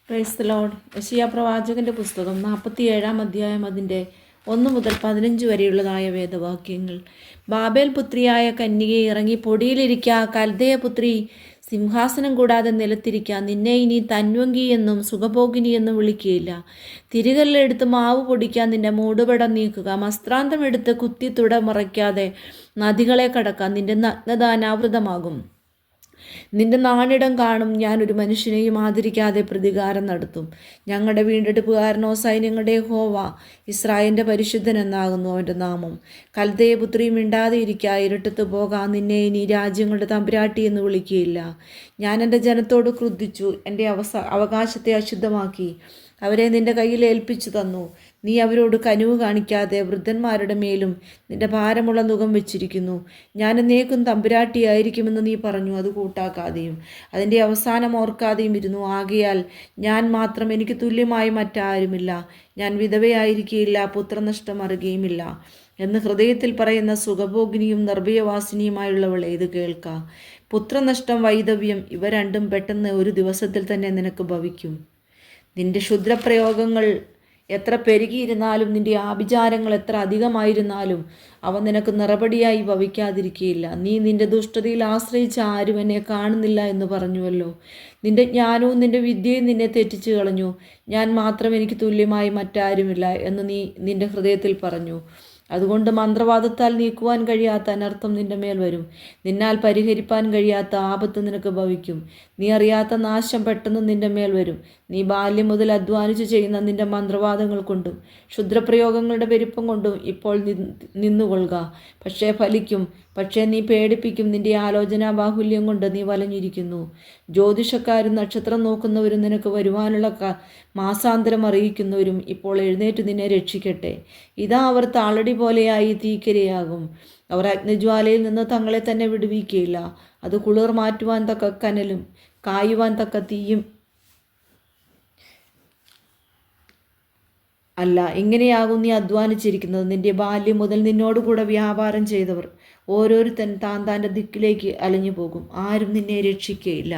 Praise the Lord. യെശയ്യാ പ്രവാചകന്റെ പുസ്തകം 47 അധ്യായം അതിൻ്റെ 1 മുതൽ 15 വരെയുള്ളതായ വേദവാക്യങ്ങൾ. ബാബേൽ പുത്രിയായ കന്യകെ ഇറങ്ങി പൊടിയിലിരിക്ക, കൽദയ പുത്രി സിംഹാസനം കൂടാതെ നിലത്തിരിക്ക. നിന്നെ ഇനി തന്വങ്കി എന്നും സുഖഭോഗിനി എന്നും വിളിക്കുകയില്ല. തിരികല്ലെടുത്ത് മാവ് പൊടിക്കാൻ നിന്റെ മൂടുപടം നീക്കുക. വസ്ത്രാന്തം എടുത്ത് കുത്തി തുടമറയ്ക്കാതെ നദികളെ കടക്കാൻ. നിന്റെ നഗ്നത അനാവൃതമാകും. നിന്റെ നാണിടം കാണും. ഞാനൊരു മനുഷ്യനെയും ആദരിക്കാതെ പ്രതികാരം നടത്തും. ഞങ്ങളുടെ വീണ്ടെടുപ്പുകാരനോ സൈന്യങ്ങളുടെ യഹോവ, ഇസ്രായേലിൻ്റെ പരിശുദ്ധൻ എന്നാകുന്നു അവൻ്റെ നാമം. കൽദയപുത്രി മിണ്ടാതെ ഇരിക്കുക, ഇരുട്ടത്ത് പോകാം. നിന്നെ ഇനി രാജ്യങ്ങളുടെ തമ്പുരാട്ടി എന്ന് വിളിക്കുകയില്ല. ഞാൻ എൻ്റെ ജനത്തോട് ക്രുദ്ധിച്ചു, എൻ്റെ അവകാശത്തെ അശുദ്ധമാക്കി അവരെ നിന്റെ കയ്യിൽ ഏൽപ്പിച്ചു തന്നു. നീ അവരോട് കനിവ് കാണിക്കാതെ വൃദ്ധന്മാരുടെ മേലും നിന്റെ ഭാരമുള്ള നുകം വെച്ചിരിക്കുന്നു. ഞാൻ എന്നേക്കും തമ്പുരാട്ടിയായിരിക്കുമെന്ന് നീ പറഞ്ഞു, അത് കൂട്ടാക്കാതെയും അതിൻ്റെ അവസാനം ഓർക്കാതെയും ഇരുന്നു. ആകയാൽ ഞാൻ മാത്രം, എനിക്ക് തുല്യമായി മറ്റാരുമില്ല. ഞാൻ വിധവയായിരിക്കുകയില്ല, പുത്രനഷ്ടം അറിയുകയുമില്ല എന്ന് ഹൃദയത്തിൽ പറയുന്ന സുഖഭോഗിനിയും നിർഭയവാസിനിയുമായുള്ളവളെ ഇത് കേൾക്ക. പുത്രനഷ്ടം, വൈധവ്യം ഇവ രണ്ടും പെട്ടെന്ന് ഒരു ദിവസത്തിൽ തന്നെ നിനക്ക് ഭവിക്കും. നിന്റെ ക്ഷുദ്രപ്രയോഗങ്ങൾ എത്ര പെരുകിയിരുന്നാലും നിന്റെ ആഭിചാരങ്ങൾ എത്ര അധികമായിരുന്നാലും അവ നിനക്ക് നിറപടിയായി ഭവിക്കാതിരിക്കുകയില്ല. നീ നിന്റെ ദുഷ്ടതയിൽ ആശ്രയിച്ച ആരും എന്നെ കാണുന്നില്ല എന്ന് പറഞ്ഞുവല്ലോ. നിന്റെ ജ്ഞാനവും നിന്റെ വിദ്യയും നിന്നെ തെറ്റിച്ചു കളഞ്ഞു. ഞാൻ മാത്രം, എനിക്ക് തുല്യമായി മറ്റാരുമില്ല എന്ന് നീ നിന്റെ ഹൃദയത്തിൽ പറഞ്ഞു. അതുകൊണ്ട് മന്ത്രവാദത്താൽ നീക്കുവാൻ കഴിയാത്ത അനർത്ഥം നിന്റെ മേൽ വരും. നിന്നാൽ പരിഹരിപ്പാൻ കഴിയാത്ത ആപത്ത് നിനക്ക് ഭവിക്കും. നീ അറിയാത്ത നാശം പെട്ടെന്ന് നിന്റെ മേൽ വരും. നീ ബാല്യം മുതൽ അധ്വാനിച്ചു ചെയ്യുന്ന നിന്റെ മന്ത്രവാദങ്ങൾ കൊണ്ടും ക്ഷുദ്രപ്രയോഗങ്ങളുടെ പെരുപ്പം കൊണ്ടും ഇപ്പോൾ നിന്നുകൊള്ളുക. പക്ഷേ ഫലിക്കും. പക്ഷേ നീ പേടിപ്പിക്കും. നിന്റെ ആലോചനാ ബാഹുല്യം കൊണ്ട് നീ വലഞ്ഞിരിക്കുന്നു. ജ്യോതിഷക്കാരും നക്ഷത്രം നോക്കുന്നവരും നിനക്ക് വരുവാനുള്ള മാസാന്തരം അറിയിക്കുന്നവരും ഇപ്പോൾ എഴുന്നേറ്റ് നിന്നെ രക്ഷിക്കട്ടെ. ഇതാ അവർ താളടി പോലെയായി തീക്കരയാകും. അവർ അഗ്നിജ്വാലയിൽ നിന്ന് തങ്ങളെ തന്നെ വിടുവിക്കുകയില്ല. അത് കുളിർ മാറ്റുവാൻ തക്ക കനലും കായുവാൻ തക്ക തീയും അല്ല. ഇങ്ങനെയാകും നീ അധ്വാനിച്ചിരിക്കുന്നത്. നിന്റെ ബാല്യം മുതൽ നിന്നോടുകൂടെ വ്യാപാരം ചെയ്തവർ ഓരോരുത്തൻ താൻ താൻ്റെ ദിക്കിലേക്ക് അലഞ്ഞു പോകും. ആരും നിന്നെ രക്ഷിക്കുകയില്ല.